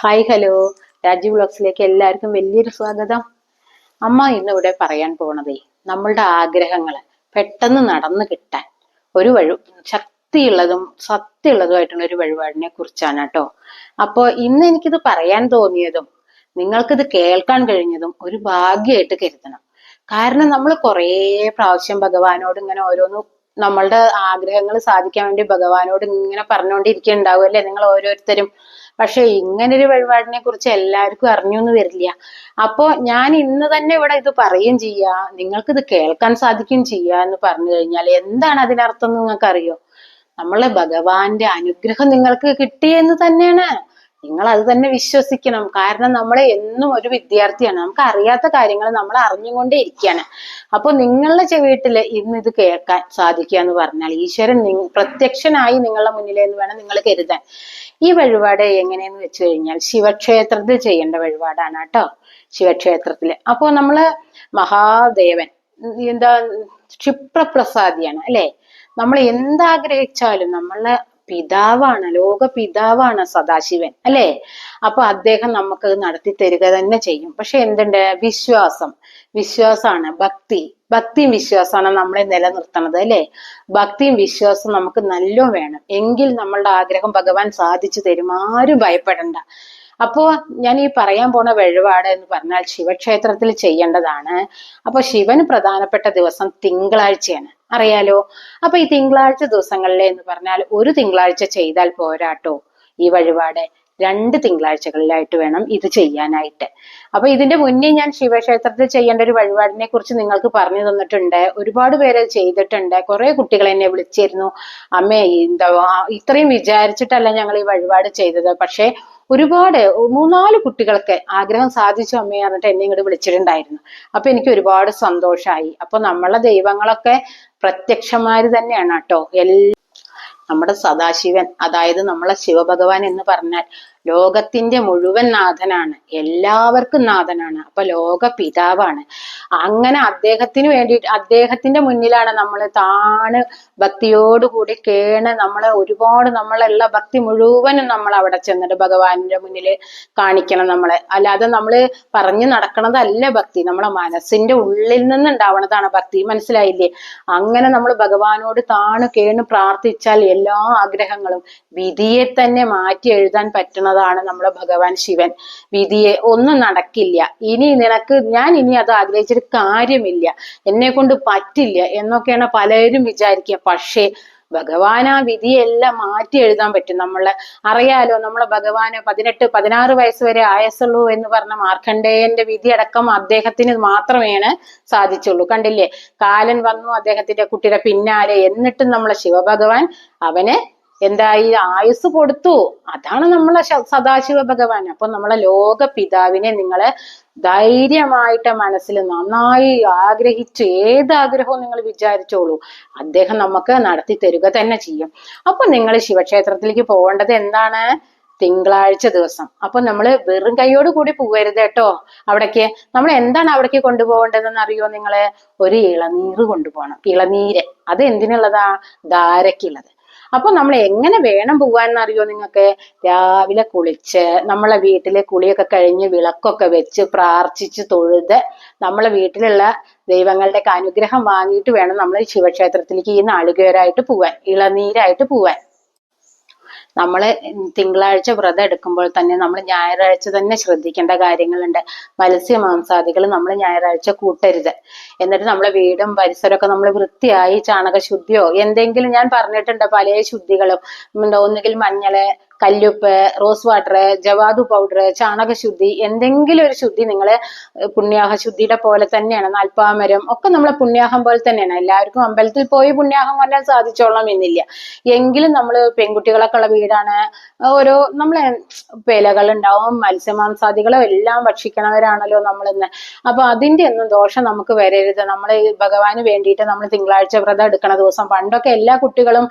Hi hello, Rajeev വ്ലോഗ്സിലേക്ക് എല്ലാവർക്കും വലിയൊരു സ്വാഗതം. അമ്മ ഇന്നിവിടെ പറയാൻ പോണതേ നമ്മളുടെ ആഗ്രഹങ്ങള് പെട്ടെന്ന് നടന്നു കിട്ടാൻ ഒരു ശക്തിയുള്ളതും സത്യമുള്ളതുമായിട്ടുള്ള ഒരു വഴിപാടിനെ കുറിച്ചാണ് കേട്ടോ. അപ്പൊ ഇന്ന് എനിക്കിത് പറയാൻ തോന്നിയതും നിങ്ങൾക്കിത് കേൾക്കാൻ കഴിഞ്ഞതും ഒരു ഭാഗ്യമായിട്ട് കരുതണം. കാരണം നമ്മൾ കുറേ പ്രാവശ്യം ഭഗവാനോട് ഇങ്ങനെ ഓരോന്ന് നമ്മളുടെ ആഗ്രഹങ്ങൾ സാധിക്കാൻ വേണ്ടി ഭഗവാനോട് ഇങ്ങനെ പറഞ്ഞുകൊണ്ടിരിക്കുന്നുണ്ടാവും അല്ലെ നിങ്ങൾ ഓരോരുത്തരും. പക്ഷെ ഇങ്ങനൊരു വഴിപാടിനെ കുറിച്ച് എല്ലാവർക്കും അറിഞ്ഞൊന്നും വരില്ല. അപ്പോ ഞാൻ ഇന്ന് തന്നെ ഇവിടെ ഇത് പറയുകയും ചെയ്യാ, നിങ്ങൾക്ക് ഇത് കേൾക്കാൻ സാധിക്കുകയും ചെയ്യാ എന്ന് പറഞ്ഞു കഴിഞ്ഞാൽ എന്താണ് അതിനർത്ഥം എന്ന് നിങ്ങൾക്ക് അറിയോ? നമ്മളെ ഭഗവാന്റെ അനുഗ്രഹം നിങ്ങൾക്ക് കിട്ടിയെന്ന് തന്നെയാണ്. നിങ്ങൾ അത് തന്നെ വിശ്വസിക്കണം. കാരണം നമ്മളെ എന്നും ഒരു വിദ്യാർത്ഥിയാണ്, നമുക്ക് അറിയാത്ത കാര്യങ്ങൾ നമ്മൾ അറിഞ്ഞുകൊണ്ടേ ഇരിക്കുകയാണ്. അപ്പൊ നിങ്ങളുടെ വീട്ടില് ഇന്ന് ഇത് കേൾക്കാൻ സാധിക്കുക എന്ന് പറഞ്ഞാൽ ഈശ്വരൻ പ്രത്യക്ഷനായി നിങ്ങളുടെ മുന്നിലെന്ന് വേണം നിങ്ങൾ കരുതാൻ. ഈ വഴിപാട് എങ്ങനെയെന്ന് വെച്ച് കഴിഞ്ഞാൽ ശിവക്ഷേത്രത്തിൽ ചെയ്യേണ്ട വഴിപാടാണ് കേട്ടോ. ശിവക്ഷേത്രത്തില് അപ്പോ നമ്മള് മഹാദേവൻ എന്താ ക്ഷിപ്രപ്രസാദിയാണ് അല്ലെ. നമ്മൾ എന്താഗ്രഹിച്ചാലും നമ്മളെ പിതാവാണ്, ലോക പിതാവാണ് സദാശിവൻ അല്ലെ. അപ്പൊ അദ്ദേഹം നമുക്കത് നടത്തി തരിക തന്നെ ചെയ്യും. പക്ഷെ എന്തുണ്ട്? വിശ്വാസമാണ് ഭക്തിയും വിശ്വാസമാണ് നമ്മളെ നിലനിർത്തണത് അല്ലെ. ഭക്തിയും വിശ്വാസം നമുക്ക് നല്ലോ വേണം, എങ്കിൽ നമ്മളുടെ ആഗ്രഹം ഭഗവാൻ സാധിച്ചു തരും. ആരും ഭയപ്പെടണ്ട. അപ്പോ ഞാൻ ഈ പറയാൻ പോണ വഴിപാട് എന്ന് പറഞ്ഞാൽ ശിവക്ഷേത്രത്തിൽ ചെയ്യേണ്ടതാണ്. അപ്പൊ ശിവന് പ്രധാനപ്പെട്ട ദിവസം തിങ്കളാഴ്ചയാണ്, അറിയാലോ. അപ്പൊ ഈ തിങ്കളാഴ്ച ദിവസങ്ങളിലെ എന്ന് പറഞ്ഞാൽ ഒരു തിങ്കളാഴ്ച ചെയ്താൽ പോരാട്ടോ ഈ വഴിപാട്, 2 തിങ്കളാഴ്ചകളിലായിട്ട് വേണം ഇത് ചെയ്യാനായിട്ട്. അപ്പൊ ഇതിന്റെ മുന്നേ ഞാൻ ശിവക്ഷേത്രത്തിൽ ചെയ്യേണ്ട ഒരു വഴിപാടിനെ കുറിച്ച് നിങ്ങൾക്ക് പറഞ്ഞു തന്നിട്ടുണ്ട്. ഒരുപാട് പേര് ചെയ്തിട്ടുണ്ട്. കുറെ കുട്ടികൾ എന്നെ വിളിച്ചിരുന്നു, അമ്മേ എന്താ ഇത്രയും വിചാരിച്ചിട്ടല്ല ഞങ്ങൾ ഈ വഴിപാട് ചെയ്തത്, പക്ഷെ ഒരുപാട് 3-4 കുട്ടികൾക്ക് ആഗ്രഹം സാധിച്ചു അമ്മയെ പറഞ്ഞിട്ട് എന്നെ ഇങ്ങോട്ട് വിളിച്ചിട്ടുണ്ടായിരുന്നു. അപ്പൊ എനിക്ക് ഒരുപാട് സന്തോഷമായി. അപ്പൊ നമ്മളെ ദൈവങ്ങളൊക്കെ പ്രത്യക്ഷന്മാര് തന്നെയാണ് കേട്ടോ. നമ്മുടെ സദാശിവൻ, അതായത് നമ്മളെ ശിവഭഗവാൻ എന്ന് പറഞ്ഞാൽ ലോകത്തിന്റെ മുഴുവൻ നാഥനാണ്, എല്ലാവർക്കും നാഥനാണ്. അപ്പൊ ലോക പിതാവാണ്. അങ്ങനെ അദ്ദേഹത്തിന് വേണ്ടിയിട്ട് അദ്ദേഹത്തിന്റെ മുന്നിലാണ് നമ്മൾ താണ് ഭക്തിയോടുകൂടി നമ്മളെ ഒരുപാട് നമ്മളെല്ലാ ഭക്തി മുഴുവനും നമ്മൾ അവിടെ ചെന്നിട്ട് ഭഗവാന്റെ മുന്നിൽ കാണിക്കണം നമ്മളെ. അല്ലാതെ നമ്മള് പറഞ്ഞു നടക്കണതല്ല ഭക്തി, നമ്മളെ മനസ്സിന്റെ ഉള്ളിൽ നിന്ന് ഉണ്ടാവണതാണ് ഭക്തി. മനസ്സിലായില്ലേ? അങ്ങനെ നമ്മൾ ഭഗവാനോട് കേണ് പ്രാർത്ഥിച്ചാൽ എല്ലാ ആഗ്രഹങ്ങളും വിധിയെ തന്നെ മാറ്റി എഴുതാൻ പറ്റുന്നതാണ് നമ്മളെ ഭഗവാൻ ശിവൻ. വിധിയെ ഒന്നും നടക്കില്ല, ഞാൻ ഇനി അത് ആഗ്രഹിച്ചിട്ട് കാര്യമില്ല, എന്നെ കൊണ്ട് പറ്റില്ല എന്നൊക്കെയാണ് പലരും വിചാരിക്കുക. പക്ഷേ ഭഗവാൻ ആ വിധിയെല്ലാം മാറ്റി എഴുതാൻ പറ്റും. അറിയാലോ, നമ്മളെ ഭഗവാന് 18-16 വയസ്സ് വരെ ആയസുള്ളൂ എന്ന് പറഞ്ഞ മാർക്കണ്ഡേയന്റെ വിധി അടക്കം അദ്ദേഹത്തിന് മാത്രമേ സാധിച്ചുള്ളൂ. കണ്ടില്ലേ, കാലൻ വന്നു അദ്ദേഹത്തിന്റെ കുട്ടിയുടെ പിന്നാലെ, എന്നിട്ടും നമ്മളെ ശിവഭഗവാൻ അവന് എന്തായി ആയുസ് കൊടുത്തു. അതാണ് നമ്മളെ സദാശിവ ഭഗവാൻ. അപ്പൊ നമ്മളെ ലോക പിതാവിനെ നിങ്ങള് ധൈര്യമായിട്ട് മനസ്സിൽ നന്നായി ആഗ്രഹിച്ചു, ഏതാഗ്രഹവും നിങ്ങൾ വിചാരിച്ചോളൂ, അദ്ദേഹം നമുക്ക് നടത്തി തരിക തന്നെ ചെയ്യും. അപ്പൊ നിങ്ങൾ ശിവക്ഷേത്രത്തിലേക്ക് പോകേണ്ടത് എന്താണ്? തിങ്കളാഴ്ച ദിവസം. അപ്പൊ നമ്മള് വെറും കൈയോട് കൂടി പോകരുത് കേട്ടോ. അവിടേക്ക് നമ്മൾ എന്താണ് അവിടേക്ക് കൊണ്ടുപോകേണ്ടതെന്ന് അറിയോ നിങ്ങള്? ഒരു ഇളനീര് കൊണ്ടുപോകണം. ഇളനീര് അത് എന്തിനുള്ളതാ? ധാരക്കുള്ളത്. അപ്പൊ നമ്മൾ എങ്ങനെ വേണം പോവാന്ന് അറിയോ നിങ്ങൾക്ക്? രാവിലെ കുളിച്ച് നമ്മളെ വീട്ടിലെ കുളിയൊക്കെ കഴിഞ്ഞ് വിളക്കൊക്കെ വെച്ച് പ്രാർത്ഥിച്ച് തൊഴുത് നമ്മളെ വീട്ടിലുള്ള ദൈവങ്ങളുടെ അനുഗ്രഹം വാങ്ങിയിട്ട് വേണം നമ്മൾ ശിവക്ഷേത്രത്തിലേക്ക് ഈ നാളികേരായിട്ട് പോവാൻ, ഇളനീരായിട്ട് പോവാൻ. നമ്മള് തിങ്കളാഴ്ച വ്രതം എടുക്കുമ്പോൾ തന്നെ നമ്മൾ ഞായറാഴ്ച തന്നെ ശ്രദ്ധിക്കേണ്ട കാര്യങ്ങളുണ്ട്. മത്സ്യമാംസാദികൾ നമ്മൾ ഞായറാഴ്ച കൂട്ടരുത്. എന്നിട്ട് നമ്മളെ വീടും പരിസരമൊക്കെ നമ്മൾ വൃത്തിയായി ചാണകശുദ്ധിയോ എന്തെങ്കിലും, ഞാൻ പറഞ്ഞിട്ടുണ്ട് പല ശുദ്ധികളും, ഒന്നുകിൽ മഞ്ഞള്, കല്ലുപ്പ്, റോസ് വാട്ടർ, ജവാദു പൗഡർ, ചാണകശുദ്ധി, എന്തെങ്കിലും ഒരു ശുദ്ധി നിങ്ങള് പുണ്യാഹ ശുദ്ധിയുടെ പോലെ തന്നെയാണ്. നാൽപ്പാമരം ഒക്കെ നമ്മളെ പുണ്യാഹം പോലെ തന്നെയാണ്. എല്ലാവർക്കും അമ്പലത്തിൽ പോയി പുണ്യാഹം കൊല്ലാൻ സാധിച്ചോളാം എന്നില്ല. എങ്കിലും നമ്മള് പെൺകുട്ടികളൊക്കെ ഉള്ള വീടാണ്, ഓരോ നമ്മളെ ഇലകൾ ഉണ്ടാവും, മത്സ്യമാംസാദികളോ എല്ലാം ഭക്ഷിക്കണവരാണല്ലോ നമ്മളിന്ന്. അപ്പൊ അതിന്റെ ഒന്നും ദോഷം നമുക്ക് വരരുത്. നമ്മള് ഭഗവാന് വേണ്ടിയിട്ട് നമ്മൾ തിങ്കളാഴ്ച വ്രതം എടുക്കണ ദിവസം, പണ്ടൊക്കെ എല്ലാ കുട്ടികളും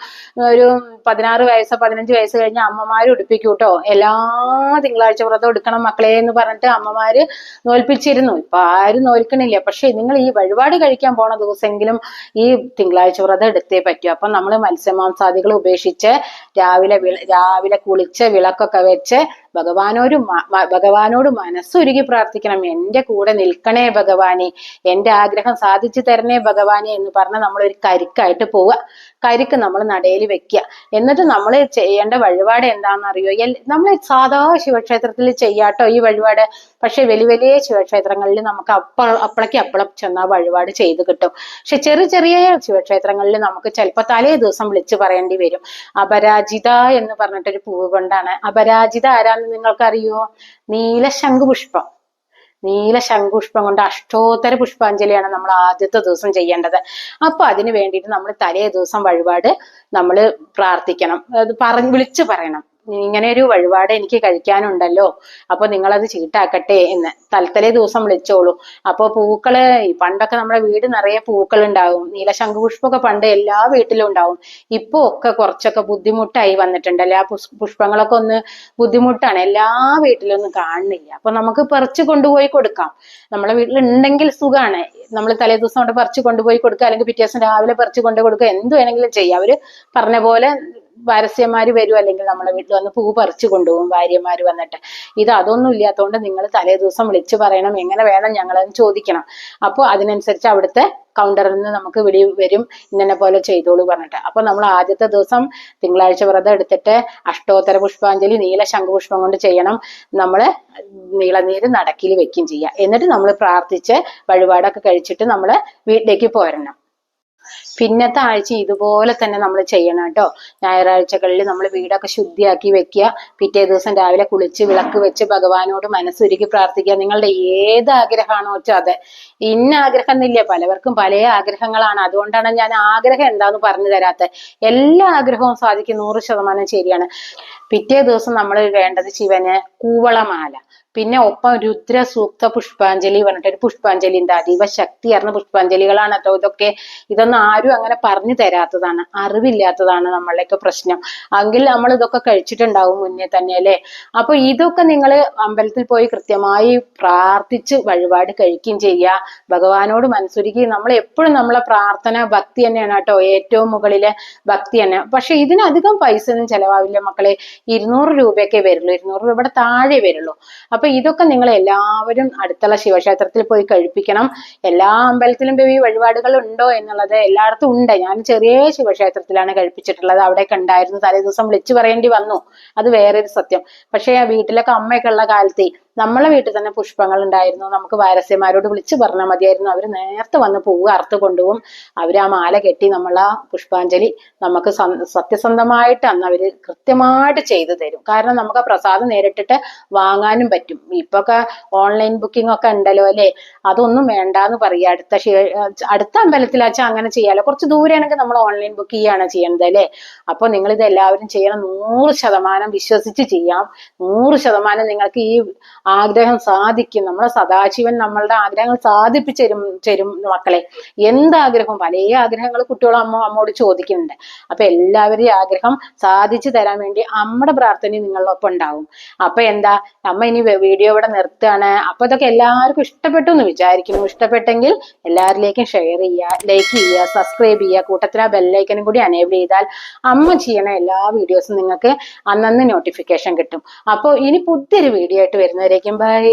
ഒരു 16 വയസ്സ് 15 വയസ്സ് കഴിഞ്ഞ അമ്മമാര് ഉടുപ്പിക്കൂട്ടോ, എല്ലാ തിങ്കളാഴ്ച വ്രതം എടുക്കണം മക്കളെ എന്ന് പറഞ്ഞിട്ട് അമ്മമാര് നോൽപ്പിച്ചിരുന്നു. ഇപ്പൊ ആരും നോൽക്കണില്ല. പക്ഷെ നിങ്ങൾ ഈ വഴിപാട് കഴിക്കാൻ പോണ ദിവസമെങ്കിലും ഈ തിങ്കളാഴ്ച വ്രതം എടുത്തേ പറ്റൂ. അപ്പൊ നമ്മൾ മത്സ്യമാംസാദികൾ ഉപേക്ഷിച്ച് രാവിലെ കുളിച്ച് വിളക്കൊക്കെ വെച്ച് ഭഗവാനോട് മനസ്സൊരുക്കി പ്രാർത്ഥിക്കണം. എന്റെ കൂടെ നിൽക്കണേ ഭഗവാനെ, എന്റെ ആഗ്രഹം സാധിച്ചു തരണേ ഭഗവാനെ എന്ന് പറഞ്ഞ് നമ്മളൊരു കരിക്കായിട്ട് പോവുക. കരിക്ക് നമ്മൾ നടയിൽ വെക്കുക. എന്നിട്ട് നമ്മൾ ചെയ്യേണ്ട വഴിപാട് എന്താണെന്നറിയോ? നമ്മൾ സാധാ ശിവക്ഷേത്രത്തിൽ ചെയ്യാട്ടോ ഈ വഴിപാട്. പക്ഷെ വലിയ വലിയ ശിവക്ഷേത്രങ്ങളിൽ നമുക്ക് അപ്പളം ചെന്നാൽ വഴിപാട് ചെയ്ത് കിട്ടും. പക്ഷെ ചെറിയ ചെറിയ ശിവക്ഷേത്രങ്ങളിൽ നമുക്ക് ചിലപ്പോൾ തലേ ദിവസം വിളിച്ചു പറയേണ്ടി വരും. അപരാജിത എന്ന് പറഞ്ഞിട്ടൊരു പൂവ് കൊണ്ടാണ്. അപരാജിത ആരാന്ന് നിങ്ങൾക്കറിയോ? നീല ശംഖുപുഷ്പം. നീല ശംഖുപുഷ്പം കൊണ്ട് അഷ്ടോത്തര പുഷ്പാഞ്ജലിയാണ് നമ്മൾ ആദ്യത്തെ ദിവസം ചെയ്യേണ്ടത്. അപ്പൊ അതിന് വേണ്ടിയിട്ട് നമ്മൾ തലേ ദിവസം വഴിപാട് നമ്മൾ പ്രാർത്ഥിക്കണം. അത് വിളിച്ചു പറയണം, ഇങ്ങനെ ഒരു വഴിപാട് എനിക്ക് കഴിക്കാനുണ്ടല്ലോ, അപ്പൊ നിങ്ങളത് ചീട്ടാക്കട്ടെ എന്ന് തലത്തലേ ദിവസം വിളിച്ചോളൂ. അപ്പൊ പൂക്കള് പണ്ടൊക്കെ നമ്മുടെ വീട് നിറയെ പൂക്കൾ ഉണ്ടാവും. നീലശംഖുപുഷ്പമൊക്കെ പണ്ട് എല്ലാ വീട്ടിലും ഉണ്ടാവും. ഇപ്പൊ ഒക്കെ കുറച്ചൊക്കെ ബുദ്ധിമുട്ടായി വന്നിട്ടുണ്ടല്ലേ, ആ പുഷ്പങ്ങളൊക്കെ ഒന്ന് ബുദ്ധിമുട്ടാണ്, എല്ലാ വീട്ടിലും ഒന്നും കാണുന്നില്ല. അപ്പൊ നമുക്ക് പറിച്ചു കൊണ്ടുപോയി കൊടുക്കാം. നമ്മളെ വീട്ടിലുണ്ടെങ്കിൽ സുഖാണ്. നമ്മൾ തലേ ദിവസം കൊണ്ട് പറിച്ചു കൊണ്ടുപോയി കൊടുക്കുക, അല്ലെങ്കിൽ പിറ്റേ ദിവസം രാവിലെ പറിച്ചു കൊണ്ടു കൊടുക്കുക, എന്ത് വേണമെങ്കിലും ചെയ്യാം. അവര് പറഞ്ഞ പോലെ വാരസ്യന്മാര് വരും, അല്ലെങ്കിൽ നമ്മളെ വീട്ടിൽ വന്ന് പൂ പറിച്ചു കൊണ്ടുപോകും ഭാര്യമാര് വന്നിട്ട്. അതൊന്നും ഇല്ലാത്തതുകൊണ്ട് നിങ്ങൾ തലേ ദിവസം വിളിച്ചു പറയണം, എങ്ങനെ വേണം ഞങ്ങളെന്ന് ചോദിക്കണം. അപ്പോൾ അതിനനുസരിച്ച് അവിടുത്തെ കൗണ്ടറിൽ നിന്ന് നമുക്ക് വരും, ഇന്നെ പോലെ ചെയ്തോളൂ പറഞ്ഞിട്ട്. അപ്പൊ നമ്മൾ ആദ്യത്തെ ദിവസം തിങ്കളാഴ്ച വ്രതം എടുത്തിട്ട് അഷ്ടോത്തര പുഷ്പാഞ്ജലി നീല ശംഖുപുഷ്പം കൊണ്ട് ചെയ്യണം. നമ്മള് നീളനീര് നടക്കിൽ വെക്കുകയും ചെയ്യാം. എന്നിട്ട് നമ്മൾ പ്രാർത്ഥിച്ച് വഴിപാടൊക്കെ കഴിച്ചിട്ട് നമ്മള് വീട്ടിലേക്ക് പോരണം. പിന്നത്തെ ആഴ്ച ഇതുപോലെ തന്നെ നമ്മൾ ചെയ്യണം കേട്ടോ. ഞായറാഴ്ചകളിൽ നമ്മൾ വീടൊക്കെ ശുദ്ധിയാക്കി വെക്കുക. പിറ്റേ ദിവസം രാവിലെ കുളിച്ച് വിളക്ക് വെച്ച് ഭഗവാനോട് മനസ്സൊരുക്കി പ്രാർത്ഥിക്കുക. നിങ്ങളുടെ ഏത് ആഗ്രഹമാണോ വെച്ചാൽ അത്. ഇന്ന ആഗ്രഹം എന്നില്ല, പലവർക്കും പല ആഗ്രഹങ്ങളാണ്. അതുകൊണ്ടാണ് ഞാൻ ആഗ്രഹം എന്താന്ന് പറഞ്ഞു തരാത്തത്. എല്ലാ ആഗ്രഹവും സാധിക്കും, 100% ശരിയാണ്. പിറ്റേ ദിവസം നമ്മൾ വേണ്ടത് ശിവന് കൂവളമാല, പിന്നെ ഒപ്പം രുദ്ര സൂക്ത പുഷ്പാഞ്ജലി പറഞ്ഞിട്ട് ഒരു പുഷ്പാഞ്ജലി ഉണ്ട്. അതീവ ശക്തിയാർന്ന പുഷ്പാഞ്ജലികളാണ് കേട്ടോ ഇതൊക്കെ. ഇതൊന്നും ആരും അങ്ങനെ പറഞ്ഞു തരാത്തതാണ്, അറിവില്ലാത്തതാണ് നമ്മളുടെയൊക്കെ പ്രശ്നം. എങ്കിൽ നമ്മൾ ഇതൊക്കെ കഴിച്ചിട്ടുണ്ടാവും മുന്നേ തന്നെ അല്ലേ. അപ്പൊ ഇതൊക്കെ നിങ്ങൾ അമ്പലത്തിൽ പോയി കൃത്യമായി പ്രാർത്ഥിച്ച് വഴിപാട് കഴിക്കുകയും ചെയ്യുക. ഭഗവാനോട് മനസ്സൊരുക്കി നമ്മൾ എപ്പോഴും നമ്മളെ പ്രാർത്ഥന ഭക്തി തന്നെയാണ് കേട്ടോ, ഏറ്റവും മുകളിലെ ഭക്തി തന്നെ. പക്ഷെ ഇതിനധികം പൈസ ഒന്നും ചെലവാവില്ല മക്കളെ. 200 രൂപയൊക്കെ വരുള്ളൂ, 200 രൂപയുടെ താഴെ വരുള്ളൂ. അപ്പൊ ഇതൊക്കെ നിങ്ങൾ എല്ലാവരും അടുത്തുള്ള ശിവക്ഷേത്രത്തിൽ പോയി കഴിപ്പിക്കണം. എല്ലാ അമ്പലത്തിലും പോയി വഴിപാടുകൾ ഉണ്ടോ എന്നുള്ളത് എല്ലായിടത്തും ഉണ്ട്. ഞാൻ ചെറിയ ശിവക്ഷേത്രത്തിലാണ് കഴിപ്പിച്ചിട്ടുള്ളത്. അവിടെയൊക്കെ ഉണ്ടായിരുന്നു. തലേ ദിവസം വിളിച്ചു പറയേണ്ടി വന്നു, അത് വേറൊരു സത്യം. പക്ഷെ വീട്ടിലൊക്കെ അമ്മയൊക്കെ ഉള്ള കാലത്തെ നമ്മളെ വീട്ടിൽ തന്നെ പുഷ്പങ്ങൾ ഉണ്ടായിരുന്നു. നമുക്ക് വാരസ്യന്മാരോട് വിളിച്ചു പറഞ്ഞാൽ മതിയായിരുന്നു, അവർ നേരത്തെ വന്ന് പൂവ് അറുത്ത് കൊണ്ടുപോകും. അവർ ആ മാല കെട്ടി നമ്മളാ പുഷ്പാഞ്ജലി നമുക്ക് സത്യസന്ധമായിട്ട് അന്ന് അവര് കൃത്യമായിട്ട് ചെയ്തു തരും. കാരണം നമുക്ക് ആ പ്രസാദം നേരിട്ടിട്ട് വാങ്ങാനും പറ്റും. ഇപ്പൊക്കെ ഓൺലൈൻ ബുക്കിംഗ് ഒക്കെ ഉണ്ടല്ലോ അല്ലെ, അതൊന്നും വേണ്ടാന്ന് പറയുക. അടുത്ത അമ്പലത്തിലാച്ചാൽ അങ്ങനെ ചെയ്യാലോ. കുറച്ച് ദൂരെയാണെങ്കിൽ നമ്മൾ ഓൺലൈൻ ബുക്ക് ചെയ്യാണ് ചെയ്യേണ്ടത് അല്ലെ. അപ്പൊ നിങ്ങൾ ഇത് എല്ലാവരും ചെയ്യണം. 100% വിശ്വസിച്ച് ചെയ്യാം. 100% നിങ്ങൾക്ക് ഈ ആഗ്രഹം സാധിക്കും. നമ്മളെ സദാശിവൻ നമ്മളുടെ ആഗ്രഹങ്ങൾ സാധിപ്പിച്ചു തരും മക്കളെ. എന്താഗ്രഹവും, പല ആഗ്രഹങ്ങൾ കുട്ടികളും അമ്മോട് ചോദിക്കുന്നുണ്ട്. അപ്പൊ എല്ലാവരെയും ആഗ്രഹം സാധിച്ചു തരാൻ വേണ്ടി അമ്മയുടെ പ്രാർത്ഥന നിങ്ങളൊപ്പം ഉണ്ടാവും. അപ്പൊ എന്താ, അമ്മ ഇനി വീഡിയോ ഇവിടെ നിർത്തുകയാണ്. അപ്പൊ ഇതൊക്കെ എല്ലാവർക്കും ഇഷ്ടപ്പെട്ടു എന്ന് വിചാരിക്കുന്നു. ഇഷ്ടപ്പെട്ടെങ്കിൽ എല്ലാവരിലേക്കും ഷെയർ ചെയ്യുക, ലൈക്ക് ചെയ്യുക, സബ്സ്ക്രൈബ് ചെയ്യുക. കൂട്ടത്തിൽ ആ ബെല്ലൈക്കനും കൂടി അനേബിൾ ചെയ്താൽ അമ്മ ചെയ്യണ എല്ലാ വീഡിയോസും നിങ്ങൾക്ക് അന്നന്ന് നോട്ടിഫിക്കേഷൻ കിട്ടും. അപ്പോൾ ഇനി പുതിയൊരു വീഡിയോ ആയിട്ട് വരുന്നവരേക്കും ബൈ.